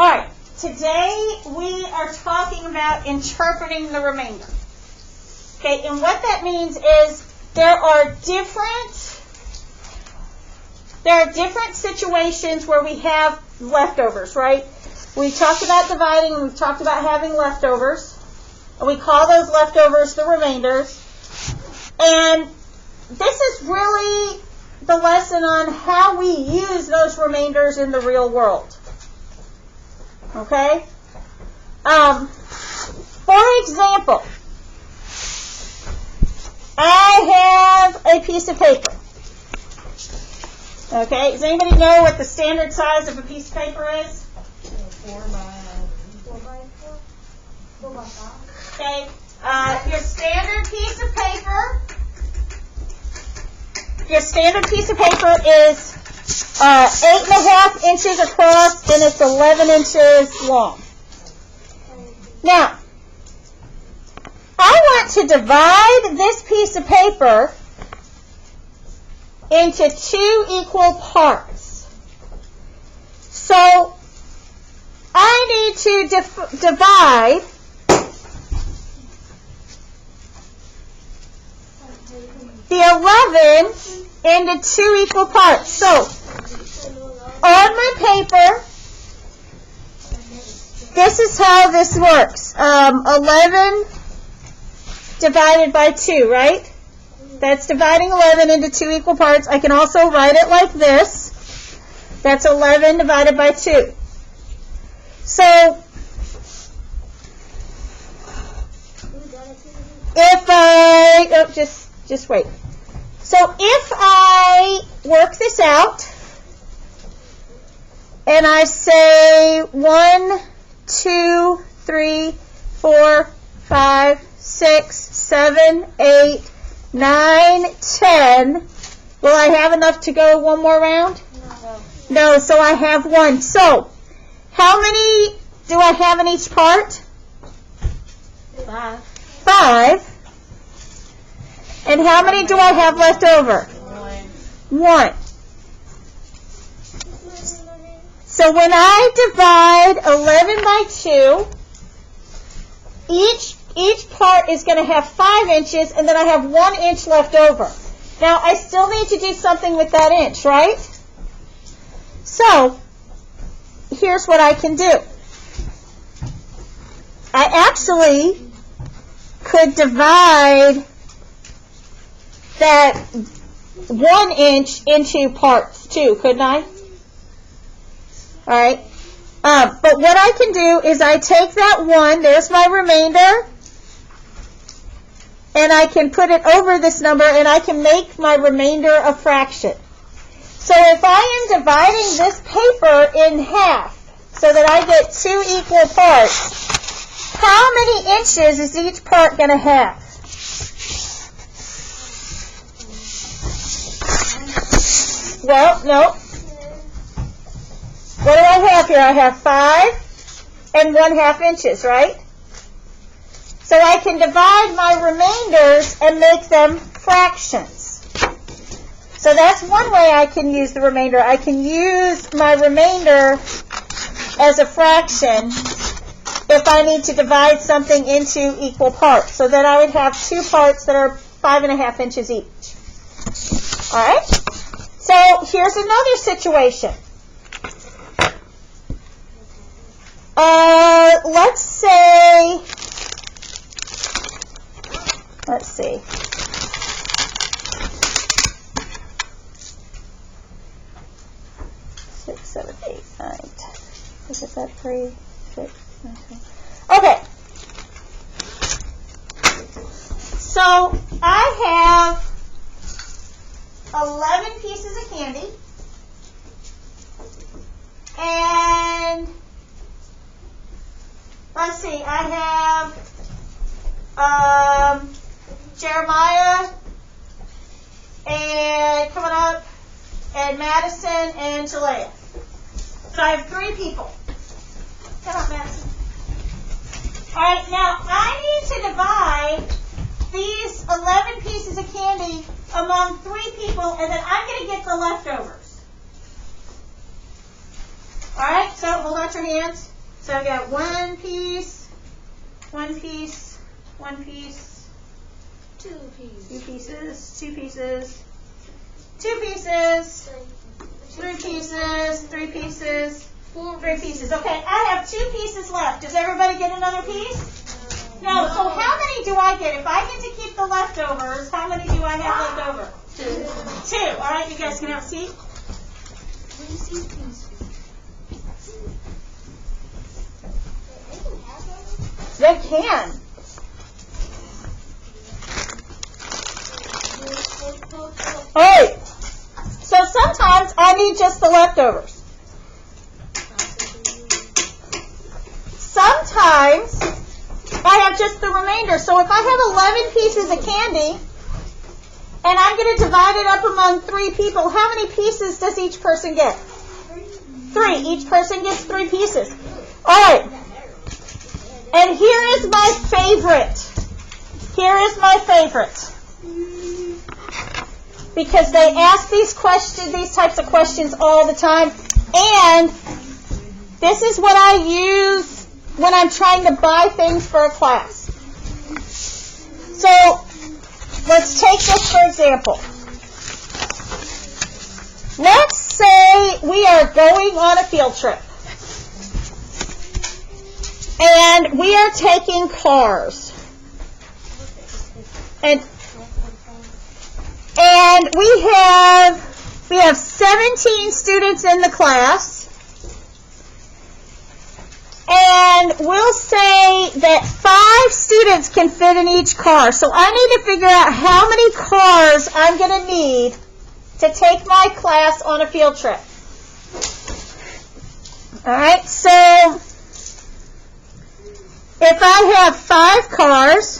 All right, today we are talking about interpreting the remainder. Okay, and what that means is there are different situations where we have leftovers, right? We talked about dividing and we've talked about having leftovers. And we call those leftovers the remainders. And this is really the lesson on how we use those remainders in the real world. Okay? For example, I have a piece of paper. Okay, does anybody know what the standard size of a piece of paper is? 4 by 5. Okay, your standard piece of paper is 8.5 inches across and it's 11 inches long. Now, I want to divide this piece of paper into 2 equal parts. So, I need to divide the 11 into 2 equal parts. So, on my paper, this is how this works. 11 divided by 2, right? That's dividing 11 into 2 equal parts. I can also write it like this. That's 11 divided by 2. So, if I, just wait. So if I work this out, and I say 1, 2, 3, 4, 5, 6, 7, 8, 9, 10. Will I have enough to go one more round? No, so I have 1. So, how many do I have in each part? 5. And how many do I have left over? 1. So when I divide 11 by 2, each part is going to have 5 inches, and then I have 1 inch left over. Now, I still need to do something with that inch, right? So, here's what I can do. I actually could divide that 1 inch into parts too, couldn't I? Alright. But what I can do is I take that 1, there's my remainder, and I can put it over this number and I can make my remainder a fraction. So if I am dividing this paper in half so that I get 2 equal parts, how many inches is each part going to have? Well, no. What do I have here? I have 5 and 1/2 inches, right? So I can divide my remainders and make them fractions. So that's one way I can use the remainder. I can use my remainder as a fraction if I need to divide something into equal parts. So then I would have 2 parts that are 5.5 inches each. All right? So here's another situation. Let's see. 6, 7, 8, 9, 10. Is it that 3, 6, 9, 10? Okay. So I have 11 pieces of candy. And let's see, I have Jeremiah and coming up, and Madison and Jalea. So I have 3 people. Come on, Madison. All right, now I need to divide these 11 pieces of candy among 3 people, and then I'm going to get the leftovers. All right, so hold out your hands. So I've got one piece, one piece, one piece, Two pieces. two pieces, two pieces, two pieces, three pieces, three pieces, three pieces. Okay, I have two pieces left. Does everybody get another piece? No. So how many do I get? If I get to keep the leftovers, how many do I have left over? Two. All right, you guys can have a seat. They can. All right. So sometimes I need just the leftovers. Sometimes I have just the remainder. So if I have 11 pieces of candy and I'm going to divide it up among 3 people, how many pieces does each person get? 3. Each person gets 3 pieces. All right. And here is my favorite. Here is my favorite. Because they ask these types of questions all the time. And this is what I use when I'm trying to buy things for a class. So let's take this for example. Let's say we are going on a field trip. And we are taking cars. And we have 17 students in the class. And we'll say that 5 students can fit in each car. So I need to figure out how many cars I'm going to need to take my class on a field trip. All right, so if I have 5 cars,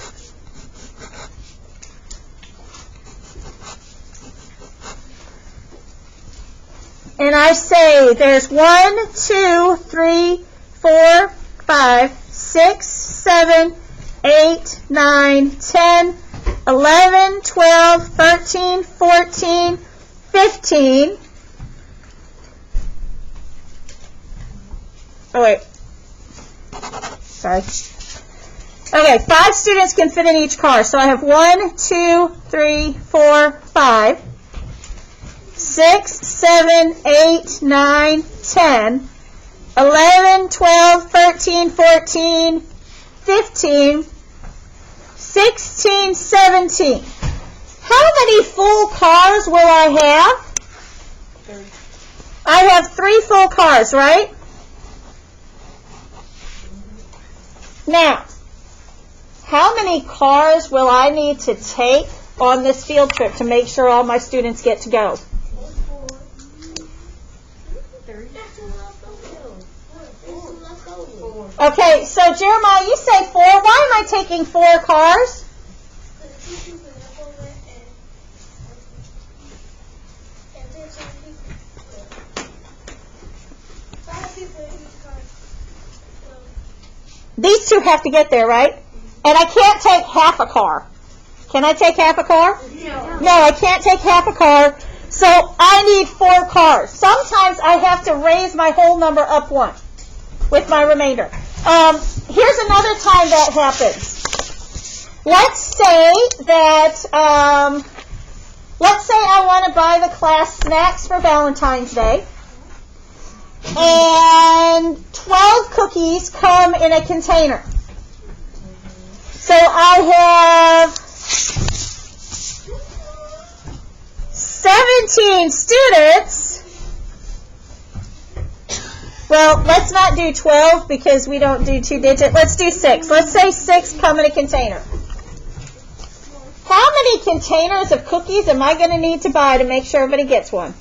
and I say there's 1, 2, 3, 4, 5, 6, 7, 8, 9, 10, 11, 12, 13, 14, 15. Oh, wait. Sorry. Okay, 5 students can fit in each car. So I have 1, 2, 3, 4, 5, 6, 7, 8, 9, 10, 11, 12, 13, 14, 15, 16, 17. How many full cars will I have? 3. I have 3 full cars, right? Now, how many cars will I need to take on this field trip to make sure all my students get to go? 3. Okay, so Jeremiah, you say 4. Why am I taking 4 cars? These 2 have to get there, right? And I can't take half a car. Can I take half a car? No, I can't take half a car. So I need 4 cars. Sometimes I have to raise my whole number up 1 with my remainder. Here's another time that happens. Let's say I want to buy the class snacks for Valentine's Day. And 12 cookies come in a container. So I have 17 students. Well, let's not do 12 because we don't do 2-digit. Let's do 6. Let's say 6 come in a container. How many containers of cookies am I going to need to buy to make sure everybody gets one?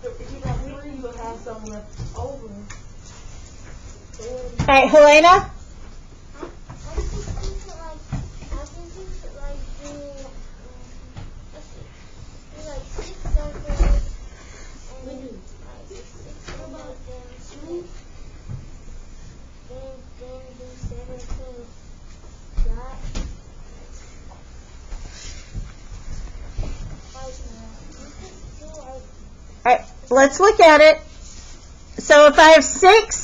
If you got 3, you'll have some left over. All right, Helena? let's look at it. So if I have 6,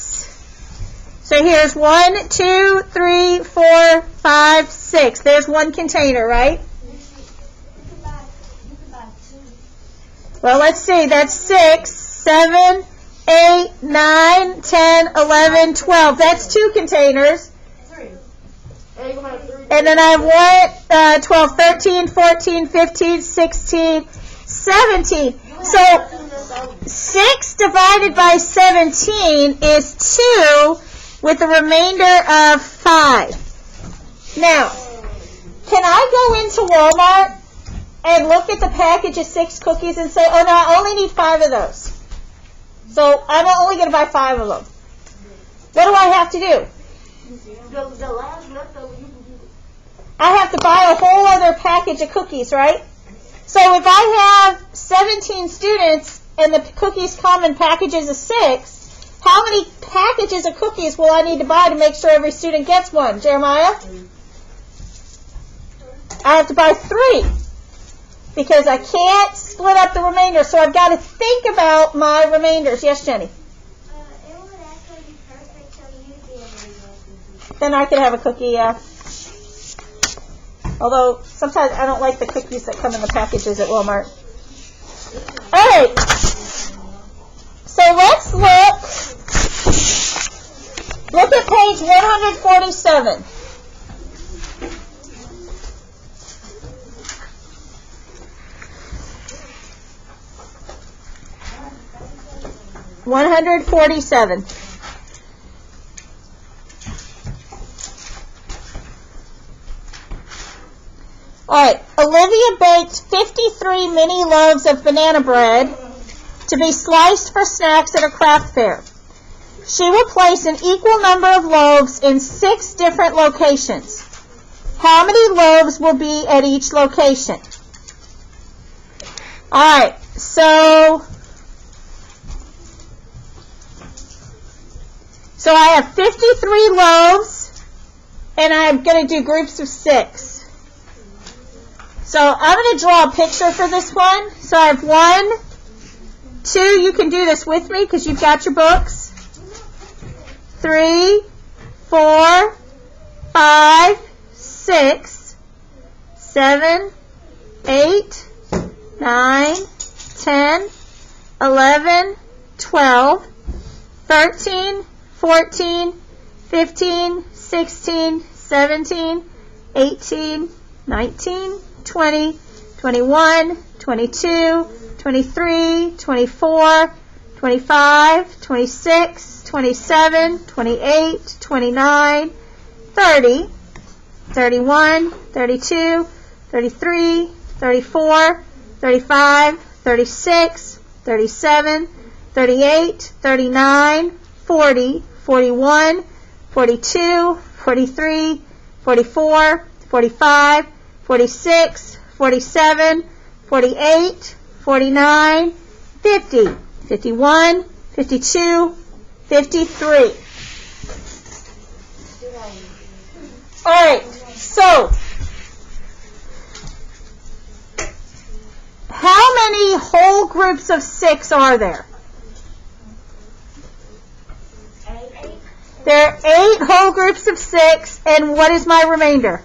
so here's 1, 2, 3, 4, 5, 6. There's one container, right? Well, let's see. That's 6, 7, 8, 9, 10, 11, 12. That's 2 containers. And then I have 12, 13, 14, 15, 16, 17. So 6 divided by 17 is 2 with a remainder of 5. Now, can I go into Walmart and look at the package of 6 cookies and say, oh no, I only need 5 of those. So I'm only going to buy 5 of them. What do I have to do? The last leftover you can do. I have to buy a whole other package of cookies, right? So if I have 17 students and the cookies come in packages of 6, how many packages of cookies will I need to buy to make sure every student gets one? Jeremiah? I have to buy 3 because I can't split up the remainder. So I've got to think about my remainders. Yes, Jenny? It would actually be perfect so you'd be able to get Then I could have a cookie, yeah. Although sometimes I don't like the cookies that come in the packages at Walmart. All right. So let's look at page 147. $147. All right, Olivia baked 53 mini loaves of banana bread to be sliced for snacks at a craft fair. She will place an equal number of loaves in 6 different locations. How many loaves will be at each location? All right, so I have 53 loaves, and I'm going to do groups of 6. So I'm going to draw a picture for this one. So I have 1, 2, you can do this with me because you've got your books. 3, 4, 5, 6, 7, 8, 9, 10, 11, 12, 13, 14, 15, 16, 17, 18, 19, 20, 21, 22, 23, 24, 25, 26, 27, 28, 29, 30, 31, 32, 33, 34, 35, 36, 37, 38, 39, 40, 41, 42, 43, 44, 45, 46, 47, 48, 49, 50, 51, 52, 53. All right, so how many whole groups of 6 are there? There are 8 whole groups of 6, and what is my remainder?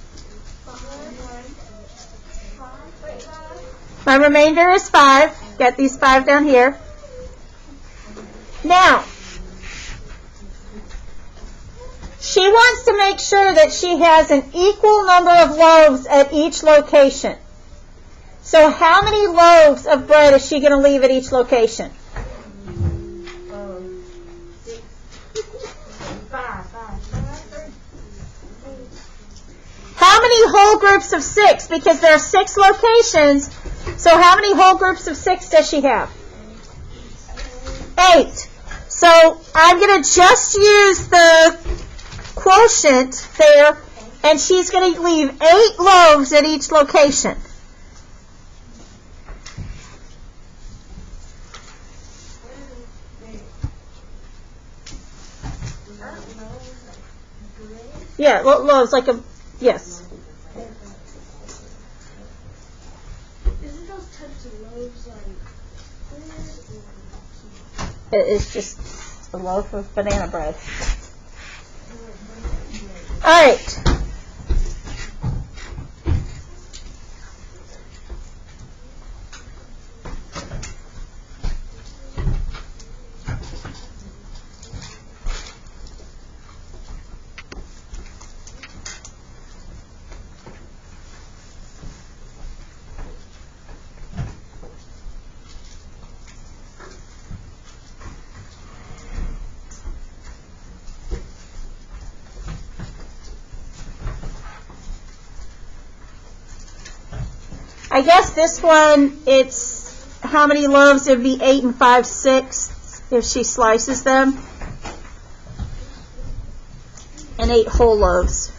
My remainder is 5. Get these 5 down here. Now, she wants to make sure that she has an equal number of loaves at each location. So how many loaves of bread is she going to leave at each location? 5. How many whole groups of 6? Because there are 6 locations. So how many whole groups of 6 does she have? 8. So I'm going to just use the quotient there, and she's going to leave 8 loaves at each location. Yeah, loaves like a, yes. Isn't those types of loaves like It is just a loaf of banana bread. All right. I guess this one, it's how many loaves? It would be 8 5/6 if she slices them. And 8 whole loaves.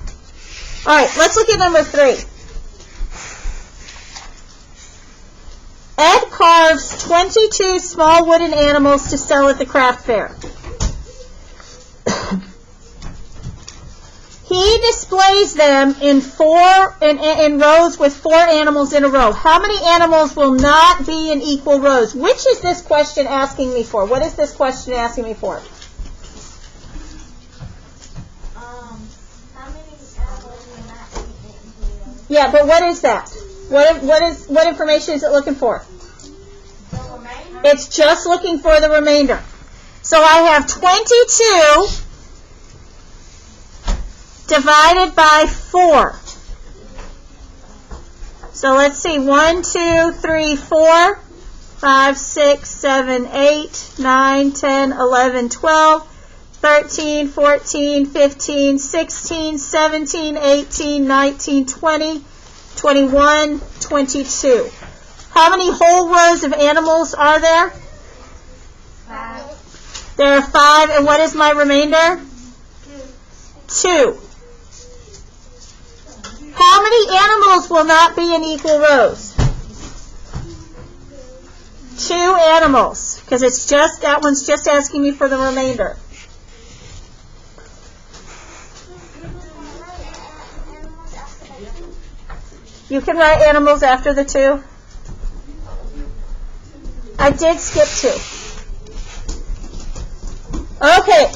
All right, let's look at number 3. Ed carves 22 small wooden animals to sell at the craft fair. He displays them in rows with 4 animals in a row. How many animals will not be in equal rows? Which is this question asking me for? What is this question asking me for? How many animals will not be in rows? Yeah, but what is that? What information is it looking for? The remainder? It's just looking for the remainder. So I have 22 divided by 4. So let's see, 1, 2, 3, 4, 5, 6, 7, 8, 9, 10, 11, 12, 13, 14, 15, 16, 17, 18, 19, 20, 21, 22. How many whole rows of animals are there? 5. There are 5, and what is my remainder? 2. How many animals will not be in equal rows? 2 animals, because it's just, that one's just asking me for the remainder. You can write animals after the 2. I did skip 2. Okay.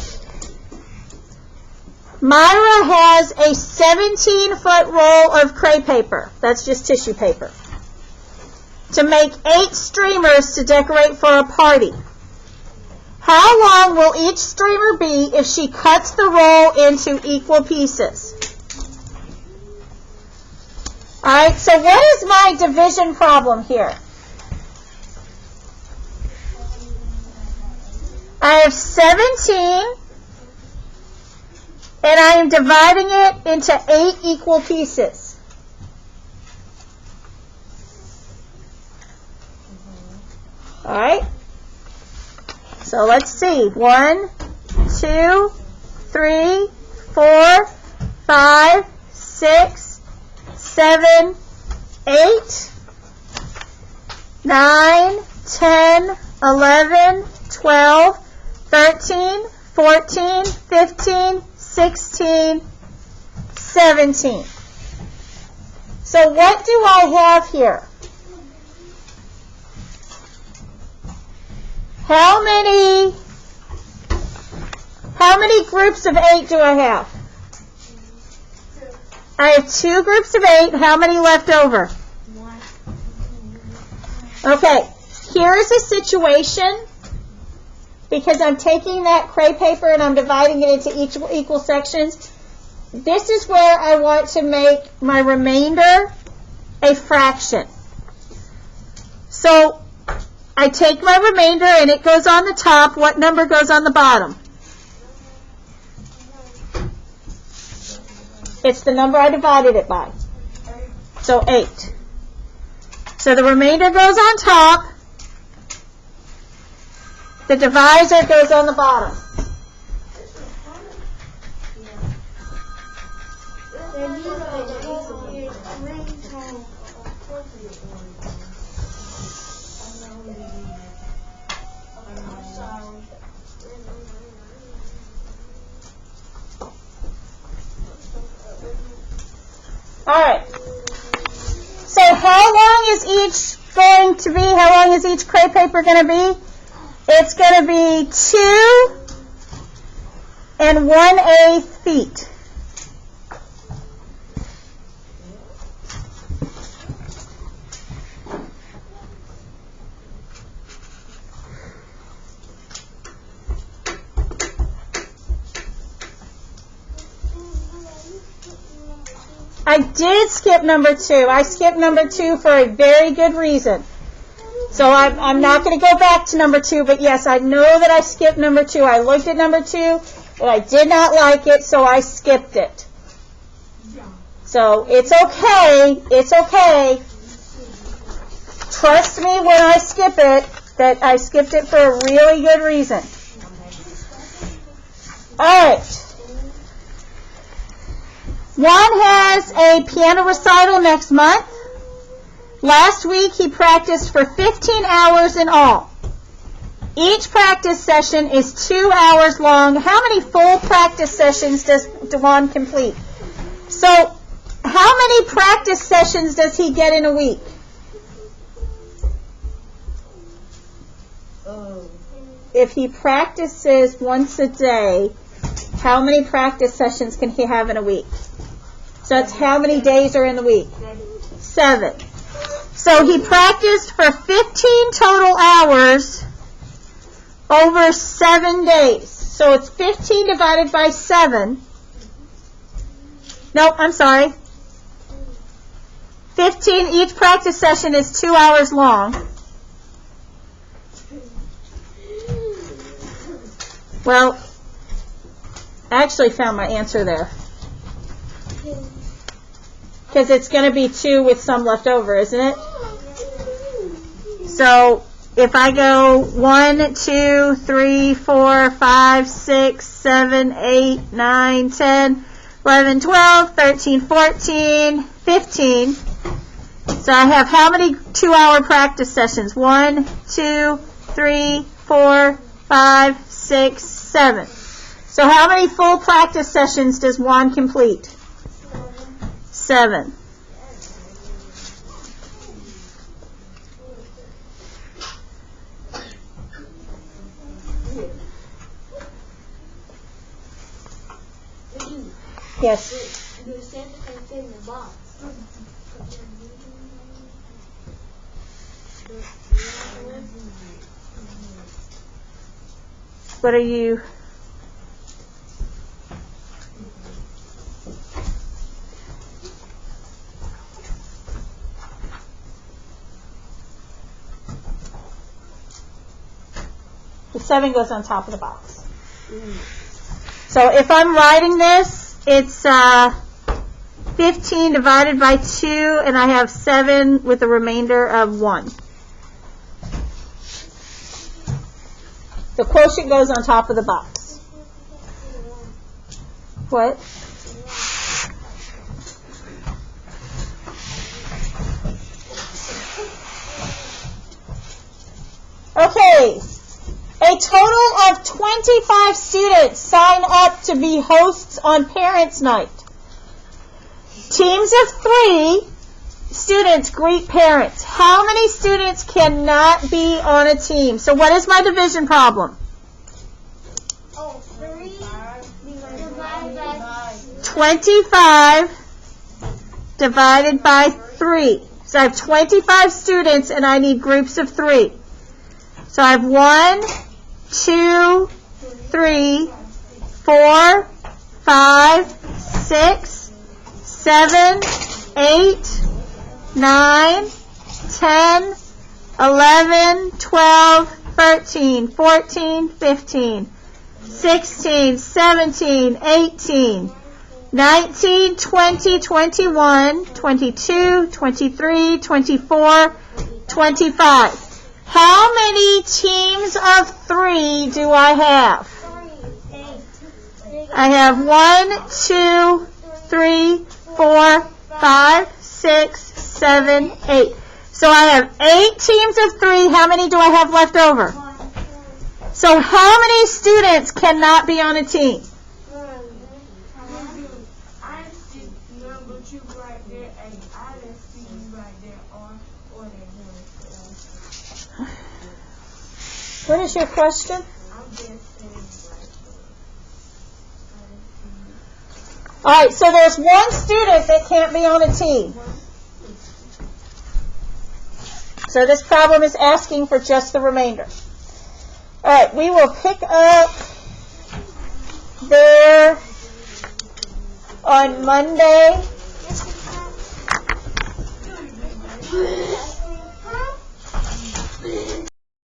Myra has a 17-foot roll of crepe paper. That's just tissue paper. To make 8 streamers to decorate for a party. How long will each streamer be if she cuts the roll into equal pieces? All right, so what is my division problem here? I have 17, and I am dividing it into 8 equal pieces. All right, so let's see. 1, 2, 3, 4, 5, 6, 7, 8, 9, 10, 11, 12, 13, 14, 15, 16, 17. So what do I have here? How many groups of 8 do I have? I have 2 groups of 8. How many left over? 1. Okay, here's a situation, because I'm taking that crepe paper and I'm dividing it into equal sections. This is where I want to make my remainder a fraction. So I take my remainder and it goes on the top. What number goes on the bottom? It's the number I divided it by. So 8. So the remainder goes on top. The divisor goes on the bottom. All right. So how long is each going to be? How long is each crepe paper going to be? it's going to be 2 1/8 feet. I did skip number 2. I skipped number 2 for a very good reason. So I'm not going to go back to number 2, but yes, I know that I skipped number 2. I looked at number 2, and I did not like it, so I skipped it. So it's okay. It's okay. Trust me when I skip it, that I skipped it for a really good reason. All right. Juan has a piano recital next month. Last week he practiced for 15 hours in all. Each practice session is 2 hours long. How many full practice sessions does Juan complete? So, how many practice sessions does he get in a week? If he practices once a day, how many practice sessions can he have in a week? So that's how many days are in the week? 7. So he practiced for 15 total hours over 7 days. So it's 15 divided by 7. Nope, I'm sorry. 15, each practice session is 2 hours long. Well, I actually found my answer there. Because it's going to be 2 with some left over, isn't it? So if I go 1, 2, 3, 4, 5, 6, 7, 8, 9, 10, 11, 12, 13, 14, 15. So I have how many 2-hour practice sessions? 1, 2, 3, 4, 5, 6, 7. So how many full practice sessions does Juan complete? 7. Yes. The Santa can fit in the box. What are you? The 7 goes on top of the box. So if I'm writing this, it's 15 divided by 2, and I have 7 with a remainder of 1. The quotient goes on top of the box. What? Okay. A total of 25 students sign up to be hosts on Parents' Night. Teams of 3 students greet parents. How many students cannot be on a team? So what is my division problem? 3 divided by 25 divided by 3. So I have 25 students and I need groups of 3. So I have 1, 2, 3, 4, 5, 6, 7, 8, 9, 10, 11, 12, 13, 14, 15, 16, 17, 18, 19, 20, 21, 22, 23, 24, 25. How many teams of 3 do I have? I have 1, 2, 3, 4, 5, 6, 7, 8. So I have 8 teams of 3. How many do I have left over? So how many students cannot be on a team? I see number 2 right there, and I didn't see you right there on or What is your question? I'm just saying All right, so there's one student that can't be on a team. So this problem is asking for just the remainder. All right, we will pick up there on Monday.